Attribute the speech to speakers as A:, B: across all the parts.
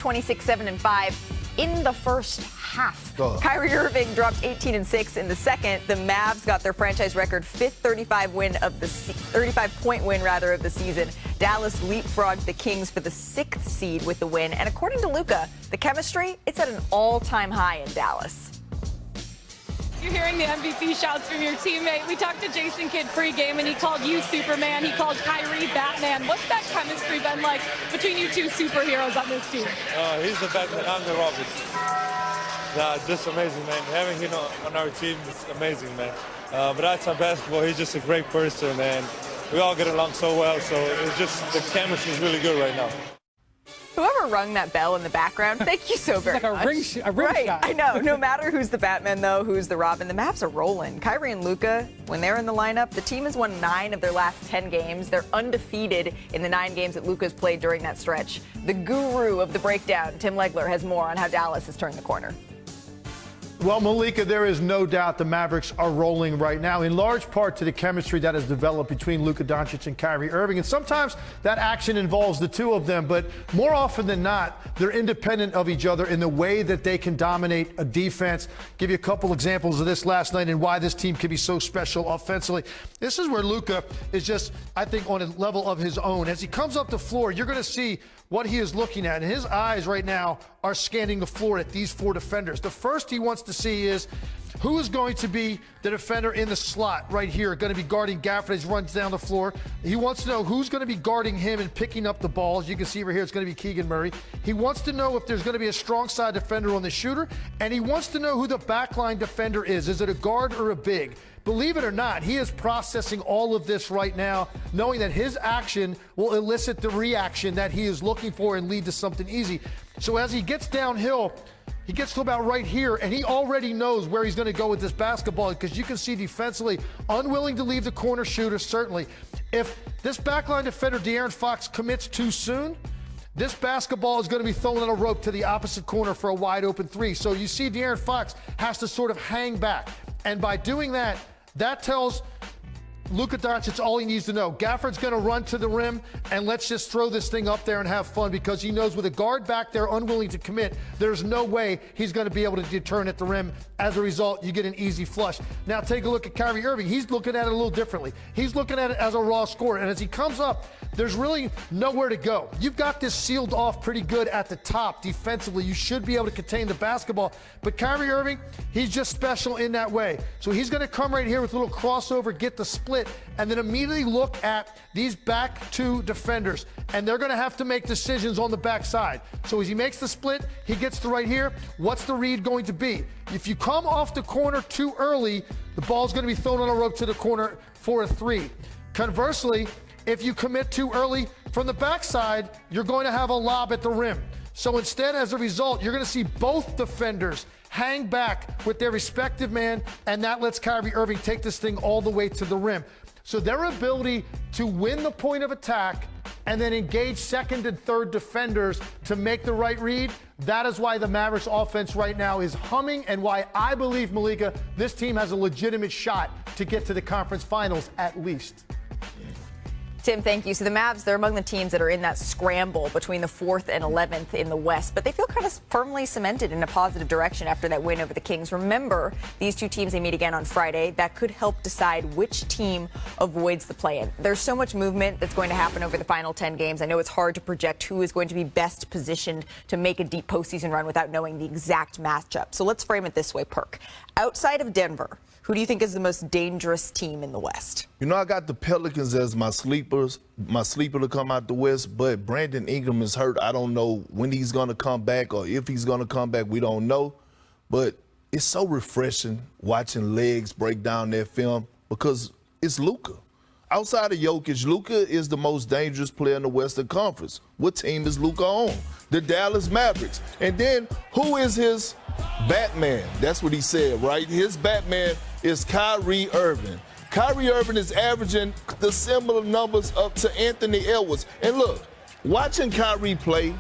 A: 26-7-5 in the first half. Kyrie Irving dropped 18 and 6 in the second. The Mavs got their franchise record fifth 35-point win of the season. Dallas leapfrogged the Kings for the 6th seed with the win. And according to Luka, the chemistry, it's at an all-time high in Dallas.
B: You're hearing the MVP shouts from your teammate. We talked to Jason Kidd pregame, and he called you Superman. He called Kyrie Batman. What's that chemistry been like between you two superheroes on this team?
C: He's the Batman. I'm the Robin. Just amazing, man. Having him on our team is amazing, man. But outside basketball, he's just a great person, and we all get along so well. So it's just the chemistry is really good right now.
A: Whoever rung that bell in the background, thank you so very much.
D: A ring
A: right,
D: shot.
A: I know. No matter who's the Batman, though, who's the Robin, the Mavs are rolling. Kyrie and Luka, when they're in the lineup, the team has won 9 of their last 10 games. They're undefeated in the 9 games that Luka's played during that stretch. The guru of the breakdown, Tim Legler, has more on how Dallas has turned the corner.
E: Well, Malika, there is no doubt the Mavericks are rolling right now, in large part to the chemistry that has developed between Luka Doncic and Kyrie Irving. And sometimes that action involves the two of them, but more often than not, they're independent of each other in the way that they can dominate a defense. Give you a couple examples of this last night and why this team can be so special offensively. This is where Luka is just, I think, on a level of his own. As he comes up the floor, you're going to see what he is looking at. And his eyes right now are scanning the floor at these 4 defenders. The first he wants to see is who is going to be the defender in the slot right here, going to be guarding Gafford as he runs down the floor. He wants to know who's going to be guarding him and picking up the ball. As you can see over here, it's going to be Keegan Murray. He wants to know if there's going to be a strong side defender on the shooter, and he wants to know who the backline defender is. Is it a guard or a big? Believe it or not, he is processing all of this right now, knowing that his action will elicit the reaction that he is looking for and lead to something easy. So as he gets downhill, he gets to about right here, and he already knows where he's going to go with this basketball, because you can see defensively, unwilling to leave the corner shooter, certainly. If this backline defender, De'Aaron Fox, commits too soon, this basketball is going to be thrown on a rope to the opposite corner for a wide open 3. So you see De'Aaron Fox has to sort of hang back. And by doing that, that tells Luka Doncic all he needs to know. Gafford's going to run to the rim, and let's just throw this thing up there and have fun, because he knows with a guard back there unwilling to commit, there's no way he's going to be able to deter at the rim. As a result, you get an easy flush. Now take a look at Kyrie Irving. He's looking at it a little differently. He's looking at it as a raw scorer, and as he comes up, there's really nowhere to go. You've got this sealed off pretty good at the top defensively. You should be able to contain the basketball. But Kyrie Irving, he's just special in that way. So he's going to come right here with a little crossover, get the split, and then immediately look at these back 2 defenders. And they're going to have to make decisions on the backside. So as he makes the split, he gets to right here. What's the read going to be? If you come off the corner too early, the ball's going to be thrown on a rope to the corner for a 3. Conversely, if you commit too early from the backside, you're going to have a lob at the rim. So instead, as a result, you're going to see both defenders hang back with their respective man, and that lets Kyrie Irving take this thing all the way to the rim. So their ability to win the point of attack and then engage second and third defenders to make the right read, that is why the Mavericks offense right now is humming, and why I believe, Malika, this team has a legitimate shot to get to the conference finals at least.
A: Tim, thank you. So the Mavs, they're among the teams that are in that scramble between the 4th and 11th in the West, but they feel kind of firmly cemented in a positive direction after that win over the Kings. Remember, these 2 teams, they meet again on Friday. That could help decide which team avoids the play-in. There's so much movement that's going to happen over the final 10 games. I know it's hard to project who is going to be best positioned to make a deep postseason run without knowing the exact matchup. So let's frame it this way, Perk. Outside of Denver, who do you think is the most dangerous team in the West?
F: You know, I got the Pelicans as my sleeper to come out the West, but Brandon Ingram is hurt. I don't know when he's going to come back, or if he's going to come back. We don't know. But it's so refreshing watching legs break down that film, because it's Luka. Outside of Jokic, Luka is the most dangerous player in the Western Conference. What team is Luka on? The Dallas Mavericks. And then who is his Batman? That's what he said, right? His Batman is Kyrie Irving. Kyrie Irving is averaging the similar numbers up to Anthony Edwards. And look, watching Kyrie play,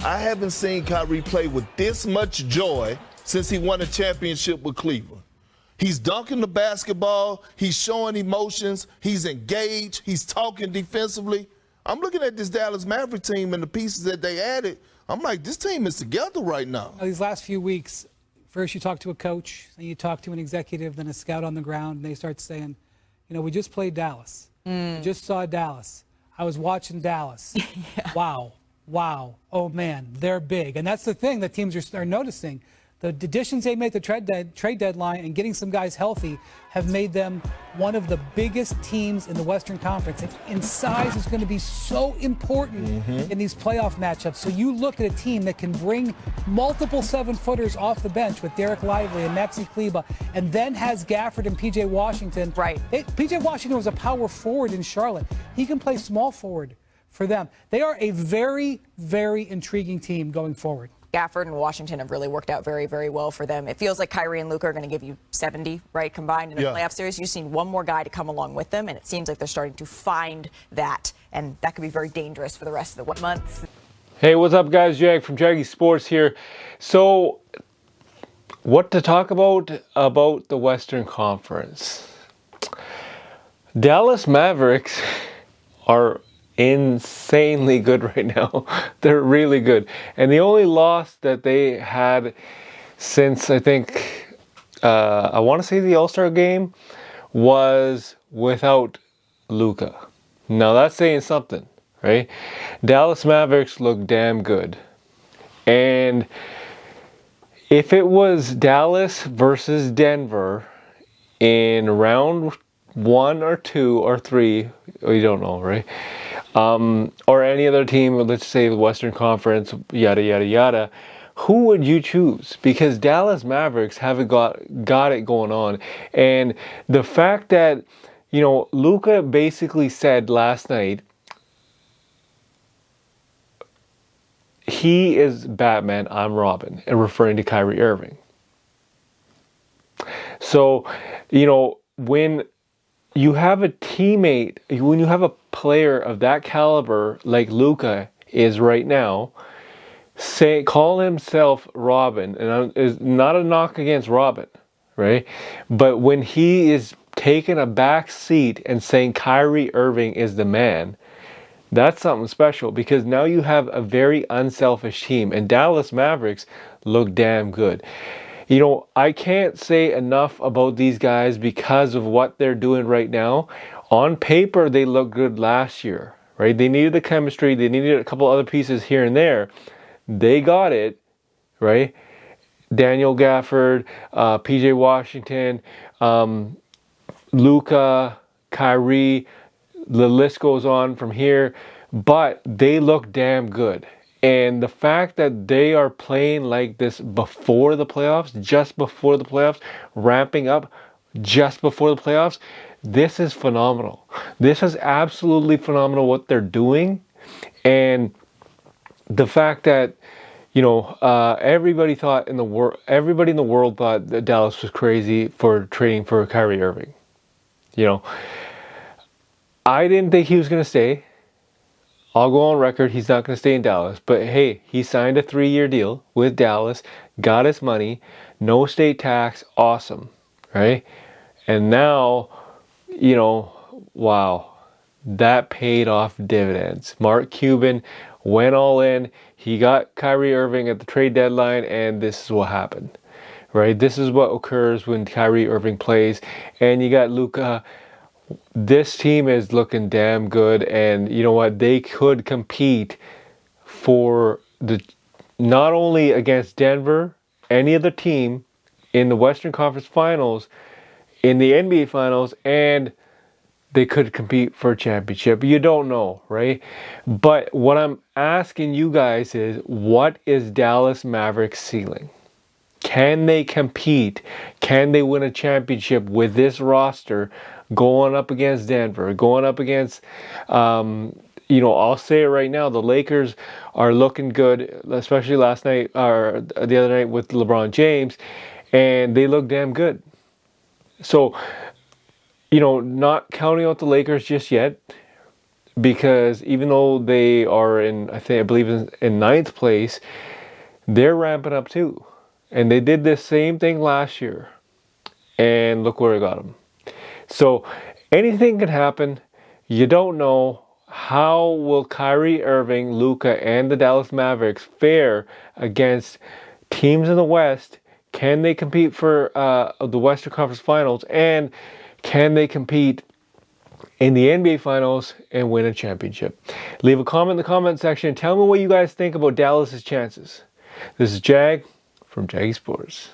F: I haven't seen Kyrie play with this much joy since he won a championship with Cleveland. He's dunking the basketball, he's showing emotions, he's engaged, he's talking defensively. I'm looking at this Dallas Maverick team and the pieces that they added. I'm like, this team is together right now.
D: These last few weeks, first you talk to a coach, then you talk to an executive, then a scout on the ground, and they start saying, we just played Dallas. We just saw Dallas. I was watching Dallas. Yeah. Wow. Oh, man, they're big. And that's the thing that teams are noticing. The additions they made at the trade deadline and getting some guys healthy have made them one of the biggest teams in the Western Conference. And size is going to be so important in these playoff matchups. So you look at a team that can bring multiple 7-footers off the bench with Derek Lively and Maxi Kleber, and then has Gafford and P.J. Washington.
A: Right.
D: P.J. Washington was a power forward in Charlotte. He can play small forward for them. They are a very, very intriguing team going forward.
A: Gafford and Washington have really worked out very, very well for them. It feels like Kyrie and Luka are going to give you 70, right, combined in a playoff series. You just need one more guy to come along with them, and it seems like they're starting to find that, and that could be very dangerous for the rest of the months.
G: Hey, what's up, guys? Jag from Jaggy Sports here. So, what to talk about the Western Conference? Dallas Mavericks are insanely good right now. They're really good. And the only loss that they had since, I think, I want to say the All-Star game, was without Luka. Now that's saying something, right? Dallas Mavericks look damn good. And if it was Dallas versus Denver in round 1 or 2 or 3, we don't know, right? Or any other team, let's say the Western Conference, yada, yada, yada, who would you choose? Because Dallas Mavericks haven't got it going on. And the fact that, Luka basically said last night, he is Batman, I'm Robin, and referring to Kyrie Irving. So, when you have a teammate, when you have a player of that caliber like Luka is right now, call himself Robin, and is not a knock against Robin, right? But when he is taking a back seat and saying Kyrie Irving is the man, that's something special, because now you have a very unselfish team, and Dallas Mavericks look damn good. I can't say enough about these guys because of what they're doing right now. On paper, they looked good last year, right? They needed the chemistry. They needed a couple other pieces here and there. They got it, right? Daniel Gafford, P.J. Washington, Luka, Kyrie, the list goes on from here. But they look damn good. And the fact that they are playing like this before the playoffs, just before the playoffs, ramping up just before the playoffs, this is phenomenal. This is absolutely phenomenal what they're doing. And the fact that, everybody in the world thought that Dallas was crazy for trading for Kyrie Irving. I didn't think he was going to stay. I'll go on record, he's not going to stay in Dallas. But hey, he signed a 3-year deal with Dallas, got his money, no state tax, awesome, right? And now, wow, that paid off dividends. Mark Cuban went all in. He got Kyrie Irving at the trade deadline, and this is what happened, right? This is what occurs when Kyrie Irving plays. And you got Luka. This team is looking damn good, and you know what? They could compete for not only against Denver, any other team in the Western Conference Finals, in the NBA Finals, and they could compete for a championship. You don't know, right? But what I'm asking you guys is, what is Dallas Mavericks' ceiling? Can they compete? Can they win a championship with this roster going up against Denver, going up against, I'll say it right now, the Lakers are looking good, especially last night, or the other night with LeBron James, and they look damn good. So, not counting out the Lakers just yet, because even though they are I believe in 9th place, they're ramping up too. And they did this same thing last year. And look where it got them. So anything can happen. You don't know. how will Kyrie Irving, Luka, and the Dallas Mavericks fare against teams in the West? Can they compete for the Western Conference Finals? And can they compete in the NBA Finals and win a championship? Leave a comment in the comment section. Tell me what you guys think about Dallas's chances. This is Jag from Jaggy Sports.